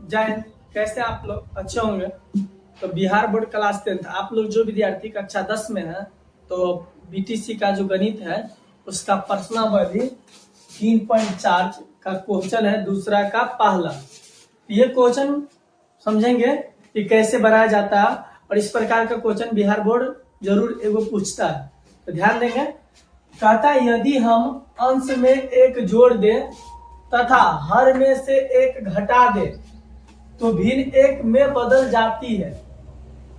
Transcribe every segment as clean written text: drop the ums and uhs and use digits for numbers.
जय, कैसे आप लोग? अच्छे होंगे। तो बिहार बोर्ड क्लास 10 आप लोग जो विद्यार्थी कक्षा 10 में है, तो बीटीसी का जो गणित है उसका प्रश्नावली 3.4 का क्वेश्चन है, दूसरा का पहला। ये क्वेश्चन समझेंगे कि कैसे बनाया जाता है, और इस प्रकार का क्वेश्चन बिहार बोर्ड जरूर एगो पूछता है, तो ध्यान देंगे। कहता है यदि हम अंश में एक जोड़ दें तथा हर में से एक घटा दें तो भिन्न एक में बदल जाती है।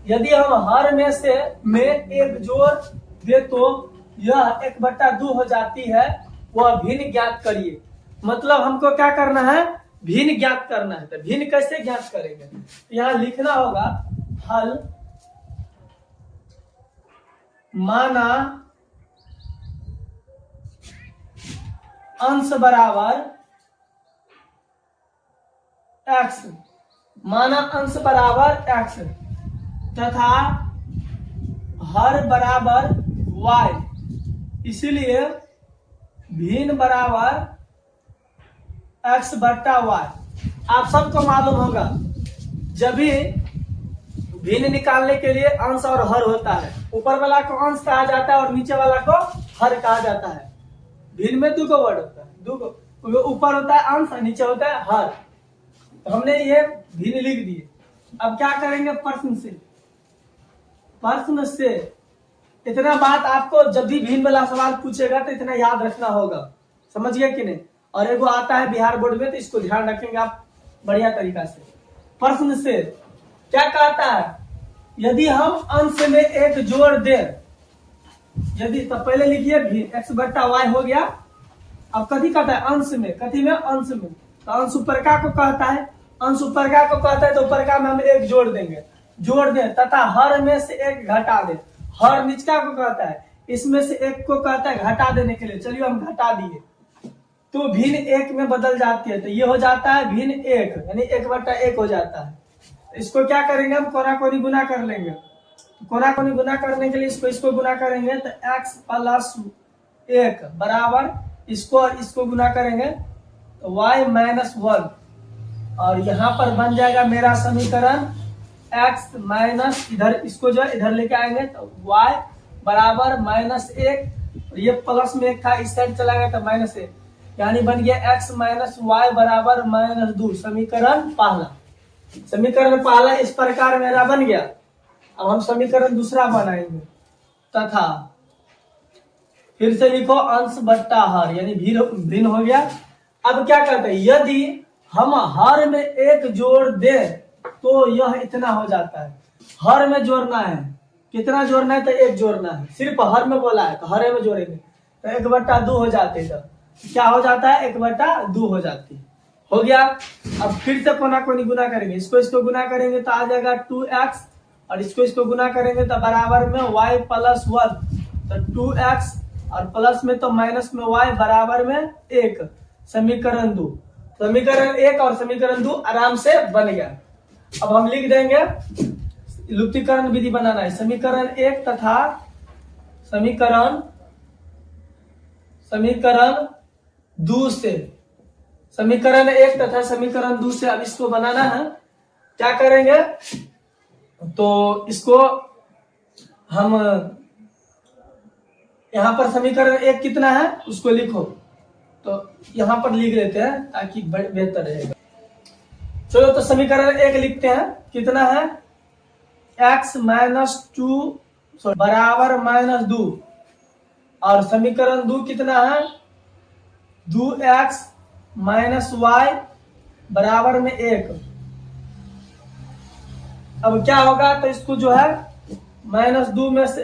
यदि हम हर में से एक जोड़ दे तो यह 1/2 हो जाती है, वह भिन्न ज्ञात करिए। मतलब हमको क्या करना है? भिन्न ज्ञात करना है। तो भिन्न कैसे ज्ञात करेंगे? यहाँ लिखना होगा हल माना अंश बराबर x, माना अंश बराबर x तथा हर बराबर y, इसलिए भिन्न बराबर x/y। आप सबको मालूम होगा जब भी भिन्न निकालने के लिए अंश और हर होता है, ऊपर वाला को अंश कहा जाता है और नीचे वाला को हर कहा जाता है। भिन्न में 2 वर्ड होता है, 2 ऊपर होता है अंश और नीचे होता है हर। तो हमने ये भिन्न लिख दिए। अब क्या करेंगे? प्रश्न से इतना बात आपको जब भी भिन्न वाला सवाल पूछेगा तो इतना याद रखना होगा। समझ गए कि नहीं? और एगो आता है बिहार बोर्ड में, तो इसको ध्यान रखेंगे आप बढ़िया तरीका से। प्रश्न से क्या कहता है? यदि हम अंश में एक जोड़ दें, यदि तो पहले लिखिए भिन्न x/y हो गया। अब कथी कहता है? अंश में। कथी में? अंश में। तो अंश ऊपर का को कहता है, अंश ऊपर का को कहता है, तो ऊपर का में हम एक जोड़ देंगे, जोड़ दें तथा हर में से एक घटा दें। हर निचका को कहता है, इसमें से एक को कहता है घटा देने के लिए। चलिए हम घटा दिए तो भिन्न एक में बदल जाती है, तो ये हो जाता है भिन्न एक, यानी 1/1 हो जाता है। इसको क्या करेंगे? हम कोना कोनी गुना कर लेंगे। कोना कोनी गुना करने के लिए इसको गुना करेंगे, तो x+1 बराबर इसको और इसको गुना करेंगे तो y-1, और यहाँ पर बन जाएगा मेरा समीकरण x- इधर इसको जो इधर लेके आएंगे तो y बराबर -1, और ये प्लस में एक था, इस साइड चला गया तो -1, यानी बन गया x - y बराबर -2। समीकरण पहला। समीकरण पहला इस प्रकार मेरा बन गया। अब हम समीकरण दूसरा बनाएंगे। तथा फिर से लिखो अंश बट्टा हर, यानी भिन्न हो गया। अब क्या करते हैं? यदि हम हर में एक जोड़ दें तो यह इतना हो जाता है। हर में जोड़ना है, कितना जोड़ना है? तो एक जोड़ना है। सिर्फ हर में बोला है तो हर में जोड़ेंगे तो 1/2 हो जाते हैं। तो क्या हो जाता है? 1/2 हो जाती है। हो गया। अब फिर से कोना कोनी गुना करेंगे, इसको गुना करेंगे तो आ जाएगा 2x, और इसको गुना करेंगे तो बराबर में y+1, तो 2x और प्लस में तो माइनस में y बराबर में 1। समीकरण 2, समीकरण 1 और समीकरण 2 आराम से बन गया। अब हम लिख देंगे, लुप्तीकरण विधि बनाना है। समीकरण 1 तथा समीकरण 2 से, समीकरण 1 तथा समीकरण 2 से अब इसको बनाना है। क्या करेंगे? तो इसको हम यहाँ पर समीकरण 1 कितना है उसको लिखो, तो यहाँ पर लिख लेते हैं ताकि बेहतर रहेगा। चलो तो समीकरण 1 लिखते हैं। कितना है? x-2 बराबर -2, और समीकरण 2 कितना है? 2x - y बराबर में 1। अब क्या होगा? तो इसको जो है -2 में से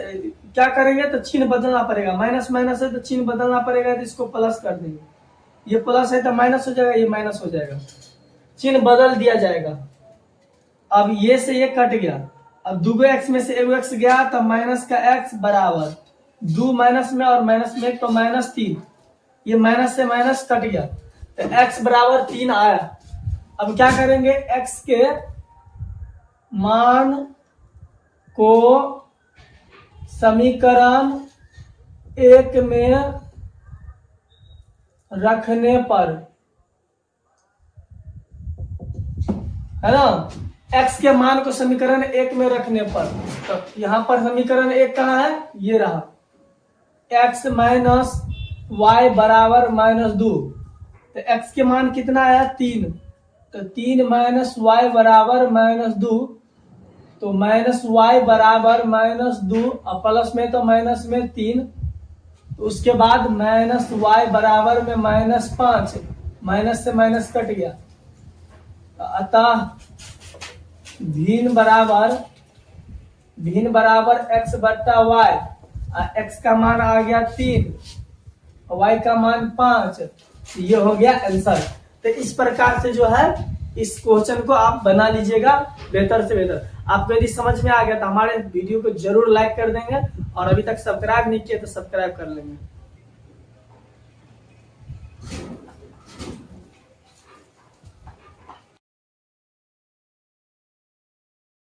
क्या करेंगे? तो चिन्ह बदलना पड़ेगा। माइनस है तो चिन्ह बदलना पड़ेगा, तो इसको प्लस कर देंगे। ये प्लस है तो माइनस हो जाएगा, ये माइनस हो जाएगा, चिन्ह बदल दिया जाएगा। अब ये से ये कट गया। अब 2x में से 1x गया तो माइनस का x बराबर 2 माइनस में और माइनस में तो -3, ये माइनस से माइनस कट गया तो x बराबर 3 आया। अब क्या करेंगे? x के मान को समीकरण 1 में रखने पर है ना। x के मान को समीकरण 1 में रखने पर, तो यहाँ पर समीकरण 1 कहाँ है, ये रहा, x माइनस वाई बराबर -2। तो x के मान कितना है 3, तो 3 माइनस वाई बराबर -2, तो माइनस वाई बराबर -2 और प्लस में तो माइनस में 3, तो उसके बाद माइनस वाई बराबर में -5, माइनस से माइनस कट गया, अतः भिन्न बराबर x बट्टा वाई, x का मान आ गया 3, y का मान 5, ये हो गया आंसर। तो इस प्रकार से जो है इस क्वेश्चन को आप बना लीजिएगा बेहतर से बेहतर। आपको यदि समझ में आ गया तो हमारे वीडियो को जरूर लाइक कर देंगे, और अभी तक सब्सक्राइब नहीं किया तो सब्सक्राइब कर लेंगे।